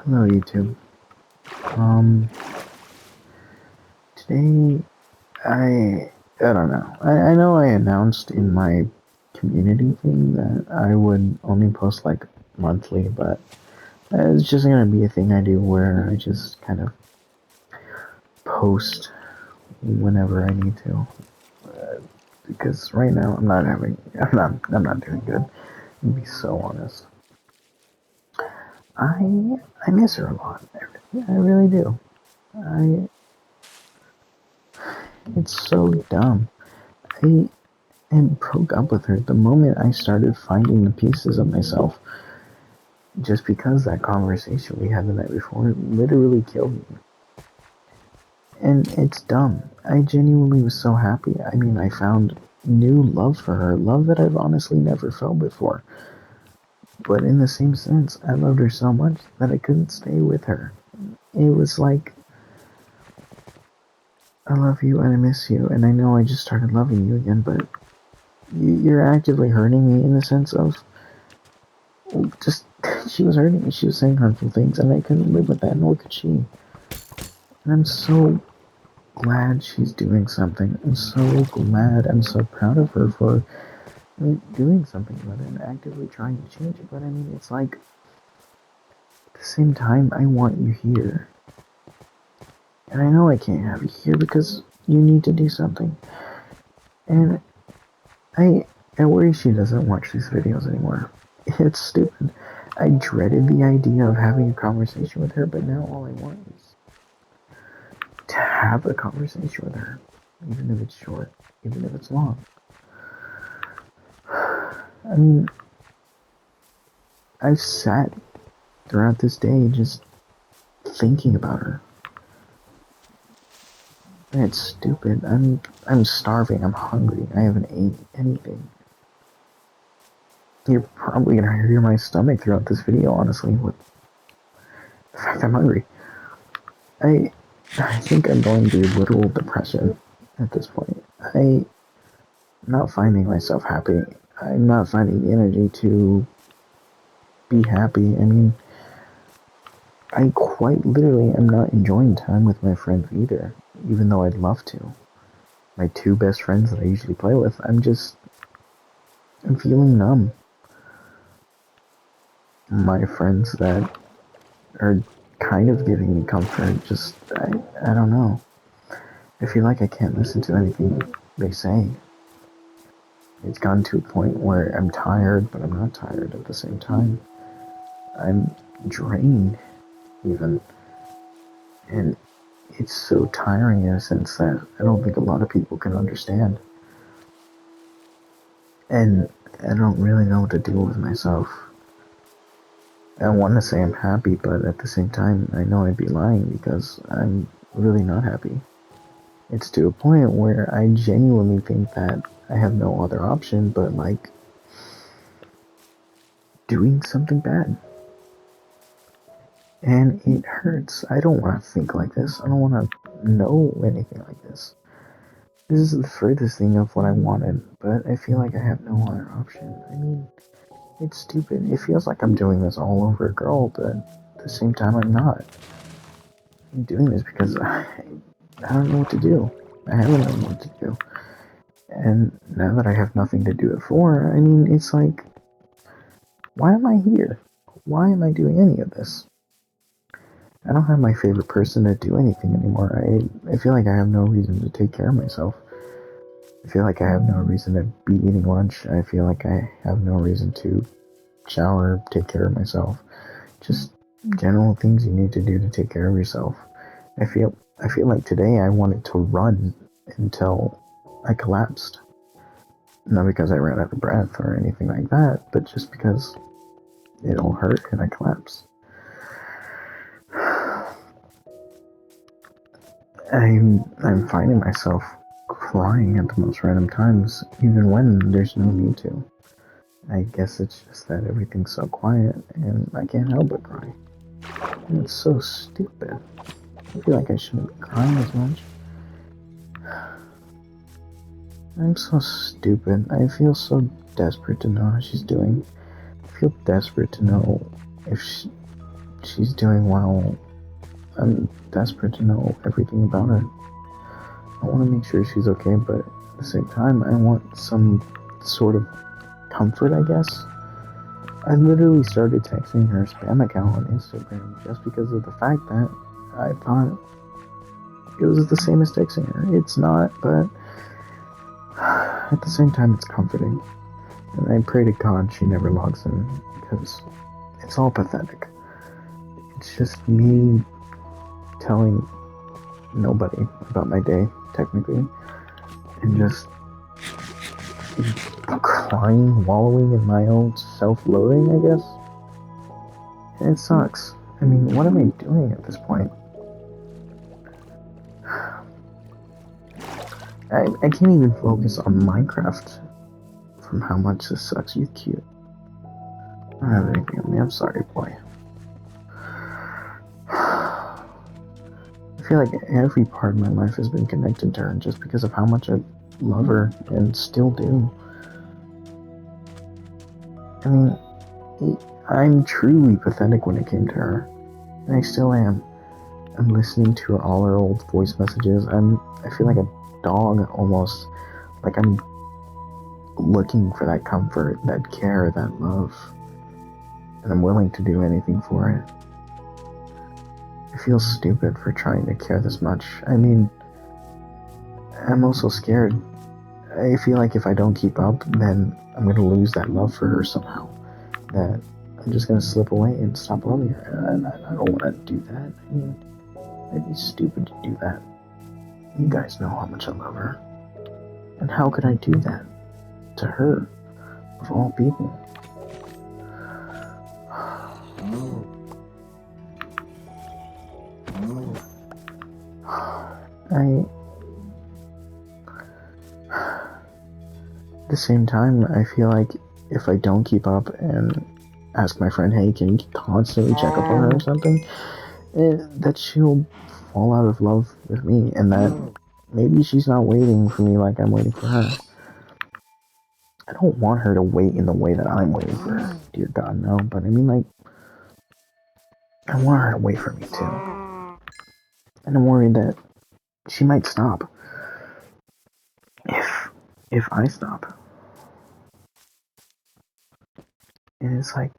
Hello YouTube. Um, Today I don't know. I know I announced in my community thing that I would only post like monthly, but it's just gonna be a thing I do where I just kind of post whenever I need to. Because right now I'm not doing good. To be so honest. I miss her a lot. I really do. I It's so dumb. I and broke up with her the moment I started finding the pieces of myself. Just because that conversation we had the night before literally killed me. And it's dumb. I genuinely was so happy. I mean, I found new love for her, love that I've honestly never felt before. But in the same sense, I loved her so much that I couldn't stay with her. It was like, I love you and I miss you, and I know I just started loving you again, but you're actively hurting me in the sense of just she was hurting me. She was saying hurtful things, and I couldn't live with that, nor could she. And I'm so glad she's doing something. I'm so glad. I'm so proud of her for doing something about it and actively trying to change it. But I mean, it's like at the same time, I want you here, and I know I can't have you here because you need to do something. And I worry she doesn't watch these videos anymore. It's stupid. I dreaded the idea of having a conversation with her, but now all I want is to have a conversation with her, even if it's short, even if it's long. I mean, I've sat throughout this day just thinking about her. And it's stupid. I'm starving. I'm hungry. I haven't ate anything. You're probably gonna hear my stomach throughout this video, honestly, with the fact I'm hungry. I think I'm going through literal depression at this point. I'm not finding myself happy. I'm not finding the energy to be happy. I mean, I quite literally am not enjoying time with my friends either, even though I'd love to. My two best friends that I usually play with, I'm feeling numb. My friends that are kind of giving me comfort, I don't know. I feel like I can't listen to anything they say. It's gotten to a point where I'm tired, but I'm not tired at the same time. I'm drained, even. And it's so tiring in a sense that I don't think a lot of people can understand. And I don't really know what to do with myself. I want to say I'm happy, but at the same time, I know I'd be lying because I'm really not happy. It's to a point where I genuinely think that I have no other option but, like, doing something bad. And it hurts. I don't want to think like this. I don't want to know anything like this. This is the furthest thing of what I wanted, but I feel like I have no other option. I mean, it's stupid. It feels like I'm doing this all over a girl, but at the same time, I'm not. I'm doing this because I don't know what to do. I haven't known what to do. And now that I have nothing to do it for, I mean, it's like, why am I here? Why am I doing any of this? I don't have my favorite person to do anything anymore. I feel like I have no reason to take care of myself. I feel like I have no reason to be eating lunch. I feel like I have no reason to shower, take care of myself. Just general things you need to do to take care of yourself. I feel like today I wanted to run until I collapsed. Not because I ran out of breath or anything like that, but just because it all hurt and I collapsed. I'm finding myself crying at the most random times, even when there's no need to. I guess it's just that everything's so quiet and I can't help but cry. And it's so stupid. I feel like I shouldn't be crying as much. I'm so stupid. I feel so desperate to know how she's doing. I feel desperate to know if she's doing well. I'm desperate to know everything about her. I want to make sure she's okay, but at the same time, I want some sort of comfort, I guess. I literally started texting her spam account on Instagram just because of the fact that I thought it was the same as texting her. It's not, but at the same time, it's comforting. And I pray to God she never logs in, because it's all pathetic. It's just me telling nobody about my day, technically, and just crying, wallowing in my own self-loathing, I guess. And it sucks. I mean, what am I doing at this point? I can't even focus on Minecraft from how much this sucks. You cute. I don't have anything on me. I'm sorry, boy. I feel like every part of my life has been connected to her just because of how much I love her and still do. I mean, I'm truly pathetic when it came to her, and I still am. I'm listening to all her old voice messages. I feel like a dog almost. Like I'm looking for that comfort, that care, that love. And I'm willing to do anything for it. I feel stupid for trying to care this much. I mean, I'm also scared. I feel like if I don't keep up, then I'm going to lose that love for her somehow. That I'm just going to slip away and stop loving her. And I don't want to do that. I mean, it'd be stupid to do that. You guys know how much I love her. And how could I do that to her, of all people? At the same time, I feel like if I don't keep up and ask my friend, hey, can you constantly check up on her or something, that she'll fall out of love with me, and that maybe she's not waiting for me like I'm waiting for her. I don't want her to wait in the way that I'm waiting for her. Dear God, no. But I mean, like, I want her to wait for me too. And I'm worried that she might stop. If I stop. And it's like,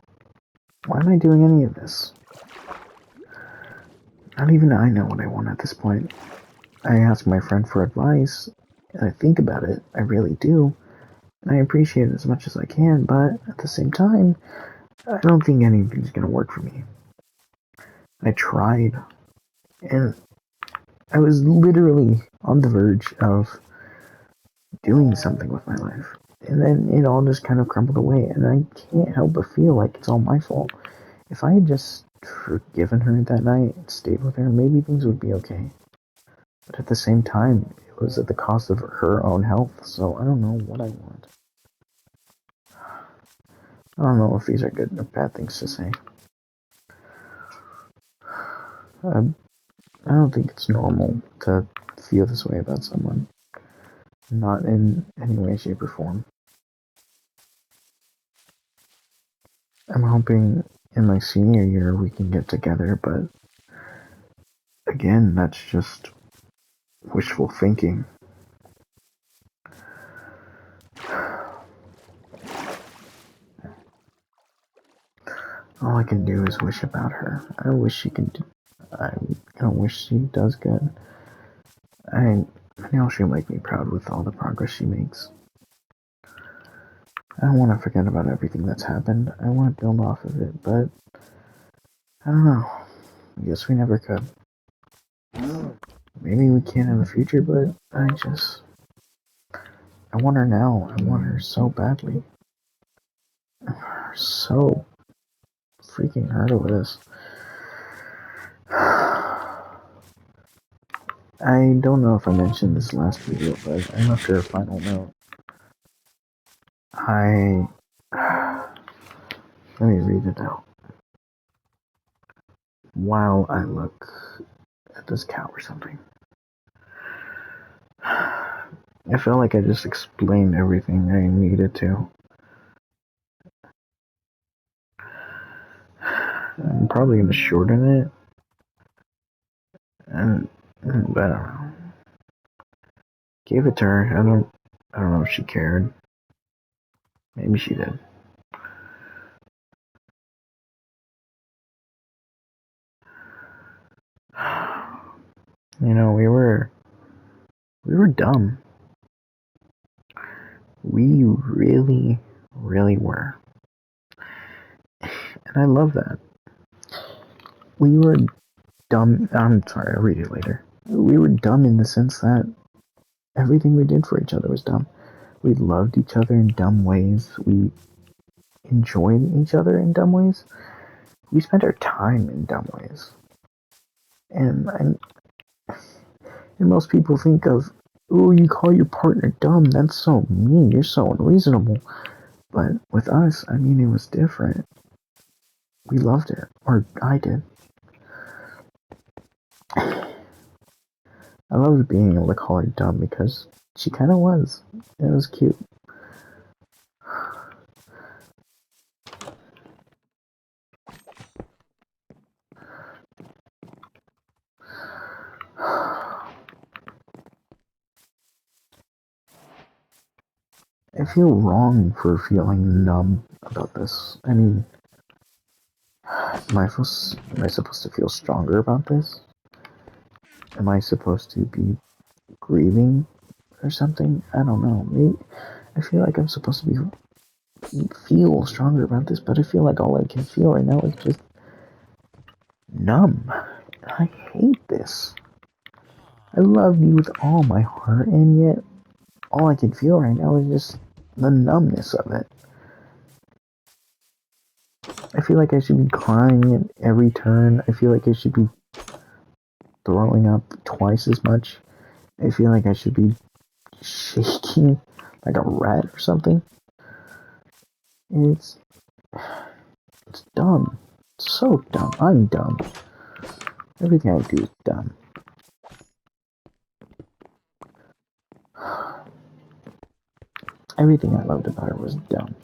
why am I doing any of this? Not even I know what I want at this point. I ask my friend for advice, and I think about it. I really do. And I appreciate it as much as I can, but at the same time, I don't think anything's gonna work for me. I tried, and I was literally on the verge of doing something with my life. And then it all just kind of crumbled away, and I can't help but feel like it's all my fault. If I had just forgiven her that night and stayed with her, maybe things would be okay. But at the same time, it was at the cost of her own health, so I don't know what I want. I don't know if these are good or bad things to say. I don't think it's normal to feel this way about someone. Not in any way, shape, or form. I'm hoping in my senior year we can get together, but again, that's just wishful thinking. All I can do is wish about her. I wish she can do. I wish she does good. I know she'll make me proud with all the progress she makes. I don't want to forget about everything that's happened. I want to build off of it, but I don't know. I guess we never could. Maybe we can in the future, but I want her now. I want her so badly. I'm so freaking hurt over this. I don't know if I mentioned this last video, but I left her a final note. Let me read it out while I look at this cow or something. I felt like I just explained everything I needed to. I'm probably gonna shorten it, and but I don't know. Gave it to her. I don't know if she cared. Maybe she did. You know, we were dumb. We really, really were. And I love that. We were dumb. I'm sorry, I'll read it later. We were dumb in the sense that everything we did for each other was dumb. We loved each other in dumb ways. We enjoyed each other in dumb ways. We spent our time in dumb ways. And most people think of, oh, you call your partner dumb. That's so mean. You're so unreasonable. But with us, I mean, it was different. We loved it. Or I did. I loved being able to call her dumb because she kind of was. It was cute. I feel wrong for feeling numb about this. I mean, am I supposed to feel stronger about this? Am I supposed to be grieving or something? I don't know. Maybe I feel like I'm supposed to feel stronger about this, but I feel like all I can feel right now is just numb. I hate this. I love you with all my heart, and yet all I can feel right now is just the numbness of it. I feel like I should be crying at every turn. I feel like I should be throwing up twice as much. I feel like I should be shaking like a rat or something. It's dumb. It's so dumb. I'm dumb. Everything I do is dumb. Everything I loved about her was dumb.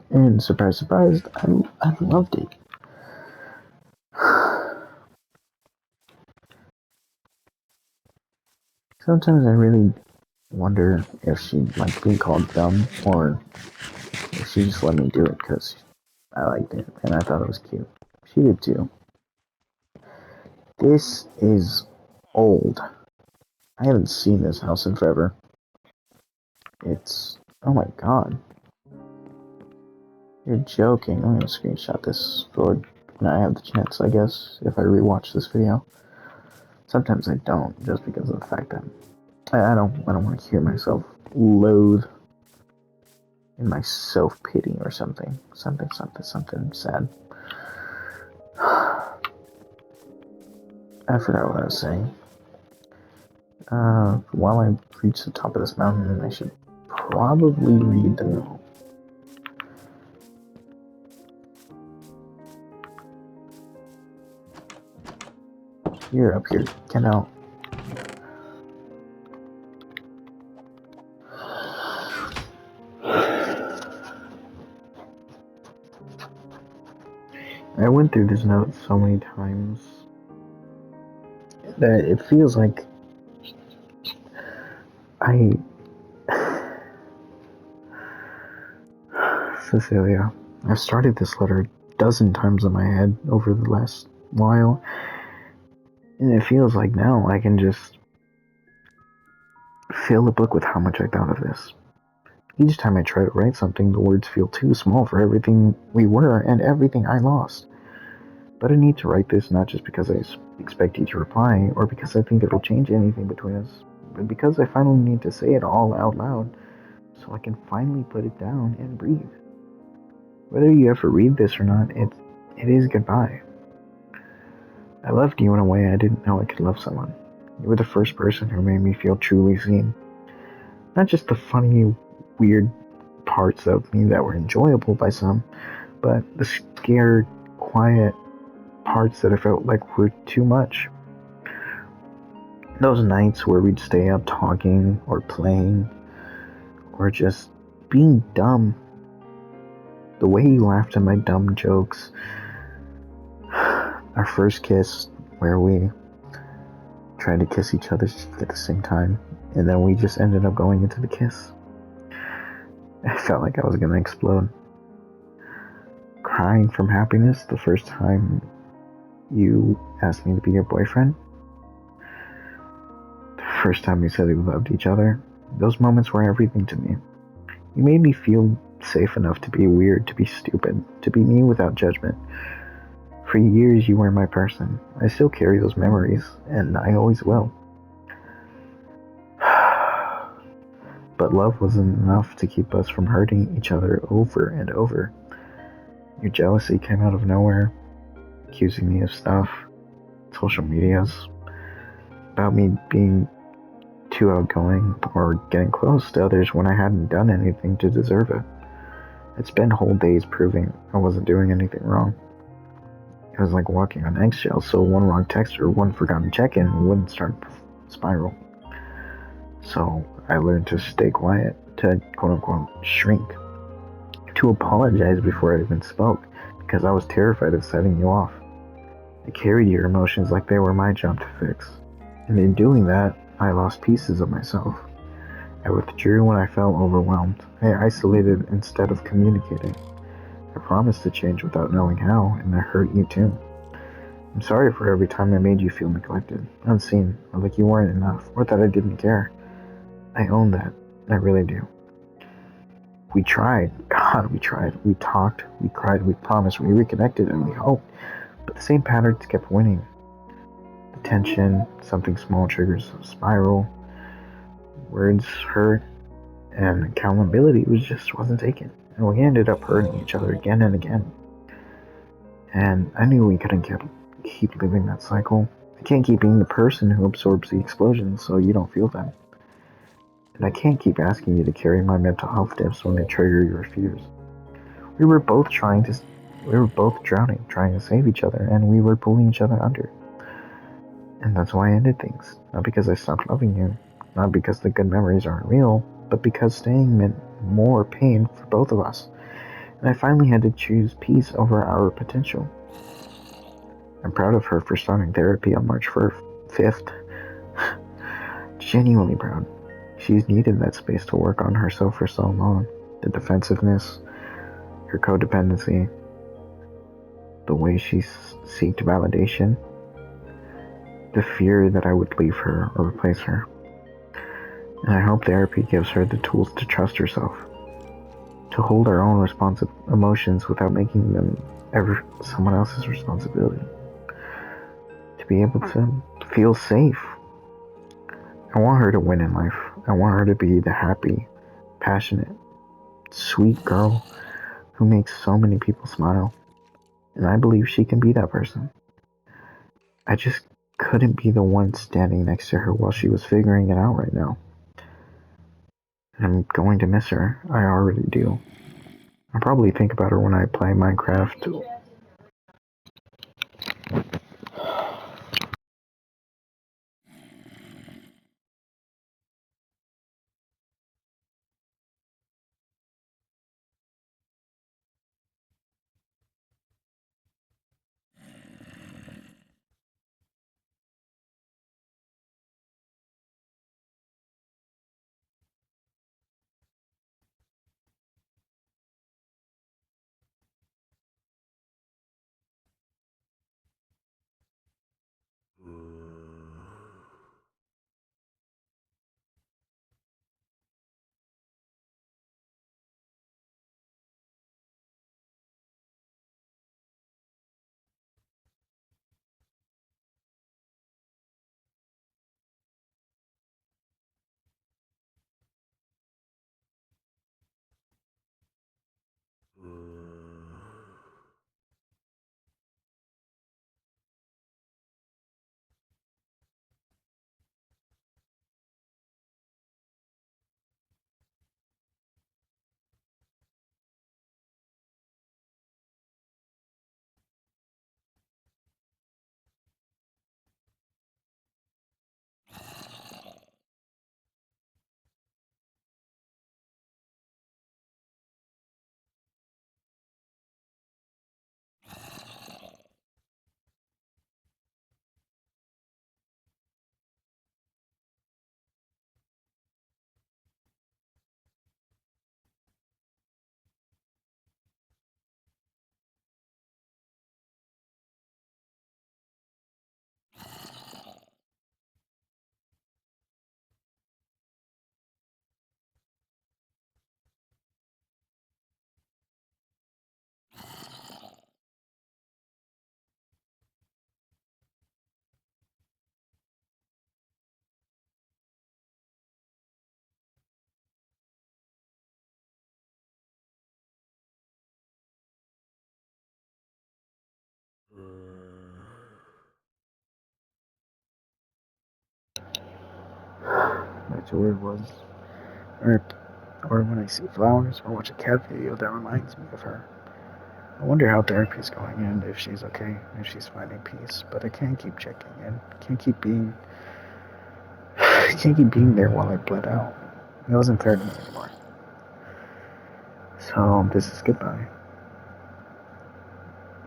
And surprise, surprise, I loved it. Sometimes I really wonder if she liked being called dumb or if she just let me do it because I liked it and I thought it was cute. She did too. This is old. I haven't seen this house in forever. It's... oh my god. You're joking. I'm gonna screenshot this for when I have the chance, I guess, if I rewatch this video. Sometimes I don't, just because of the fact that I don't want to hear myself loathe in my self-pity or something. Something sad. I forgot what I was saying. While I reach the top of this mountain, I should probably read the note. You're up here. Get out. I went through this note so many times that it feels like Cecilia, I've started this letter a dozen times in my head over the last while, and it feels like now I can just fill the book with how much I thought of this. Each time I try to write something, the words feel too small for everything we were and everything I lost. But I need to write this not just because I expect you to reply, or because I think it'll change anything between us, but because I finally need to say it all out loud, so I can finally put it down and breathe. Whether you ever read this or not, it is goodbye. I loved you in a way I didn't know I could love someone. You were the first person who made me feel truly seen. Not just the funny, weird parts of me that were enjoyable by some, but the scared, quiet parts that I felt like were too much. Those nights where we'd stay up talking or playing or just being dumb. The way you laughed at my dumb jokes. Our first kiss, where we tried to kiss each other at the same time, and then we just ended up going into the kiss. I felt like I was gonna explode. Crying from happiness the first time you asked me to be your boyfriend. The first time we said we loved each other. Those moments were everything to me. You made me feel safe enough to be weird, to be stupid, to be me without judgment. For years you were my person. I still carry those memories, and I always will. But love wasn't enough to keep us from hurting each other over and over. Your jealousy came out of nowhere, accusing me of stuff, social medias, about me being too outgoing or getting close to others when I hadn't done anything to deserve it. I'd spend whole days proving I wasn't doing anything wrong. It was like walking on eggshells, so one wrong text or one forgotten check-in wouldn't start a spiral. So I learned to stay quiet, to quote-unquote shrink, to apologize before I even spoke, because I was terrified of setting you off. I carried your emotions like they were my job to fix. And in doing that, I lost pieces of myself. I withdrew when I felt overwhelmed. I isolated instead of communicating. I promised to change without knowing how, and I hurt you too. I'm sorry for every time I made you feel neglected, unseen, or like you weren't enough, or that I didn't care. I own that. I really do. We tried. God, we tried. We talked, we cried, we promised, we reconnected, and we hoped. But the same patterns kept winning. The tension, something small triggers a spiral, words hurt, and accountability wasn't taken. And we ended up hurting each other again and again. And I knew we couldn't keep living that cycle. I can't keep being the person who absorbs the explosions so you don't feel them. And I can't keep asking you to carry my mental health dips when they trigger your fears. We were both drowning, trying to save each other, and we were pulling each other under. And that's why I ended things. Not because I stopped loving you, not because the good memories aren't real, but because staying meant more pain for both of us. And I finally had to choose peace over our potential. I'm proud of her for starting therapy on March 5th. Genuinely proud. She's needed that space to work on herself for so long. The defensiveness, her codependency, the way she seeked validation, the fear that I would leave her or replace her. And I hope therapy gives her the tools to trust herself, to hold her own emotions without making them ever someone else's responsibility, to be able to feel safe. I want her to win in life. I want her to be the happy, passionate, sweet girl who makes so many people smile. And I believe she can be that person. I just couldn't be the one standing next to her while she was figuring it out right now. And I'm going to miss her. I already do. I'll probably think about her when I play Minecraft Back to where it was. Or, or when I see flowers or watch a cat video that reminds me of her. I wonder how therapy's going and if she's okay, if she's finding peace. But I can't keep checking in. Can't keep being there while I bled out. It wasn't fair to me anymore. So this is goodbye.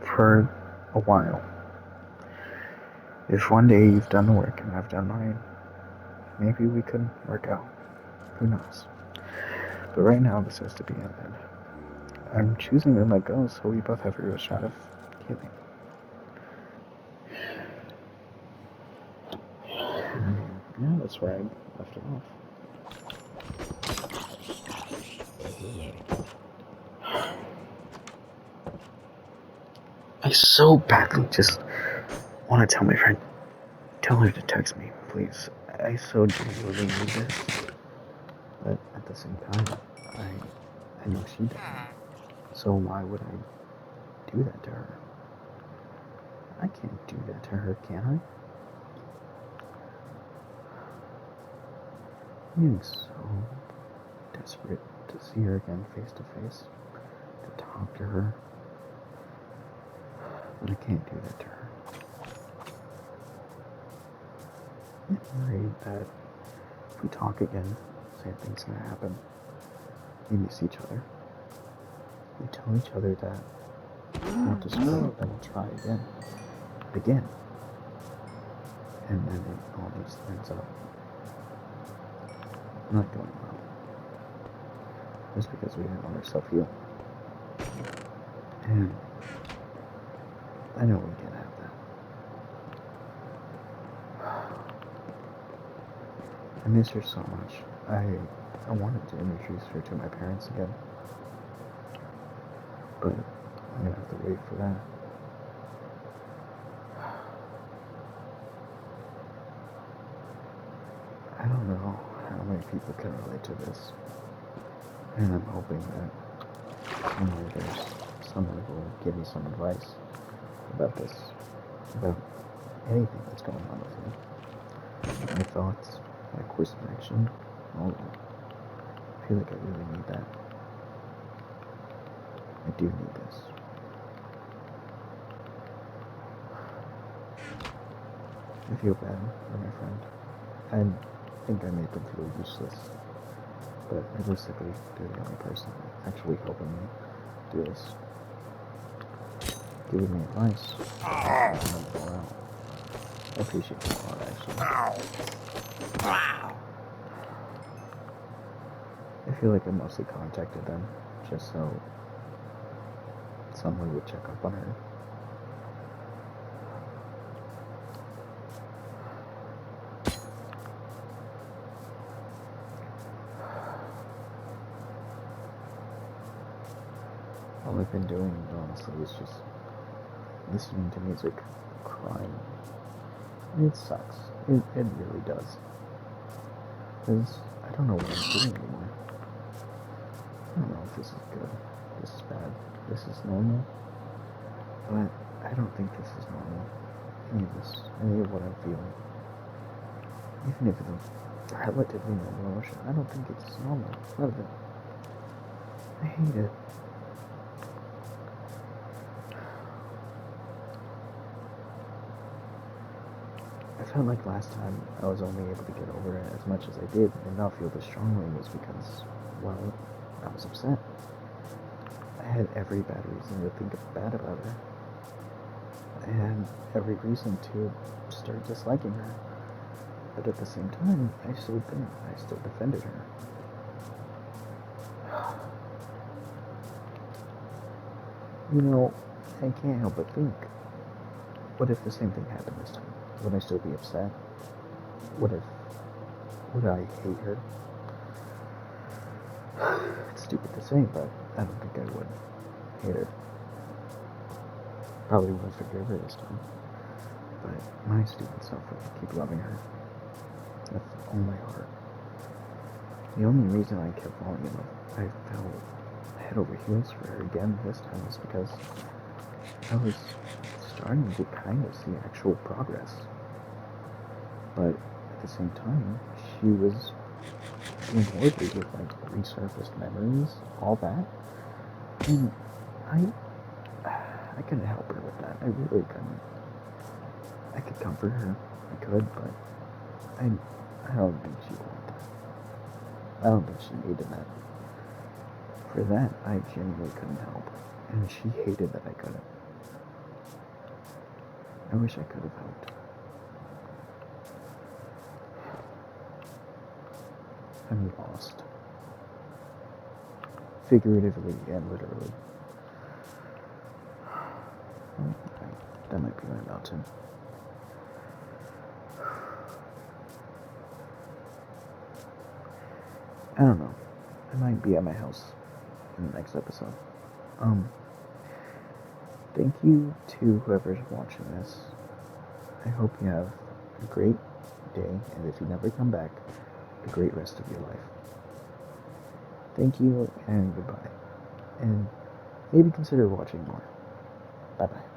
For a while. If one day you've done the work and I've done mine, maybe we could work out. Who knows? But right now this has to be ended. I'm choosing to let go so we both have a real shot of healing. Yeah, that's where I left it off. I so badly just want to tell my friend, tell her to text me, please. I so genuinely need this. But at the same time, I know she doesn't. So why would I do that to her? I can't do that to her, can I? I'm so desperate to see her again face to face, to talk to her. But I can't do that to her. I'm worried that if we talk again, same thing's gonna happen. We miss each other. We tell each other that we want to screw and we'll try again, and then it all just ends up not going well. Just because we didn't let ourselves heal. And I know we can't have that. I miss her so much. I wanted to introduce her to my parents again. But I'm gonna have to wait for that. I don't know how many people can relate to this. And I'm hoping that somewhere there's someone who will give me some advice about this. About anything that's going on with me. My thoughts, my course of action, all of it. I feel like I really need that. I do need this. I feel bad for my friend. I think I made them feel useless. But realistically, they're the only person actually helping me do this. Giving me advice. I appreciate that a lot, actually. I feel like I mostly contacted them just so someone would check up on her. All I've been doing, honestly, is just listening to music, crying. It sucks. It really does. Because I don't know what I'm doing anymore. I don't know if this is good, this is bad, this is normal. But I don't think this is normal. Any of what I'm feeling. Even if it's a relatively normal emotion, I don't think it's normal. None of it. I hate it. I felt like last time I was only able to get over it as much as I did and not feel this strongly was because, well, I was upset. I had every bad reason to think bad about her. I had every reason to start disliking her. But at the same time, I still didn't. I still defended her. You know, I can't help but think, what if the same thing happened this time? Would I still be upset? Would I hate her? It's stupid to say, but I don't think I would hate her. Probably won't forgive her this time. But my stupid self would keep loving her. With all my heart. The only reason I kept falling in love, I fell head over heels for her again this time, is because I was starting to kind of see actual progress. But at the same time, she was doing horribly with like resurfaced memories, all that. And I I couldn't help her with that. I really couldn't. I could comfort her. I could, but I don't think she wanted that. I don't think she needed that. For that, I genuinely couldn't help. And she hated that I couldn't. I wish I could have helped. I'm lost. Figuratively and literally. Oh, that might be my mountain. I don't know. I might be at my house in the next episode. Thank you to whoever's watching this. I hope you have a great day, and if you never come back, a great rest of your life. Thank you, and goodbye. And maybe consider watching more. Bye bye.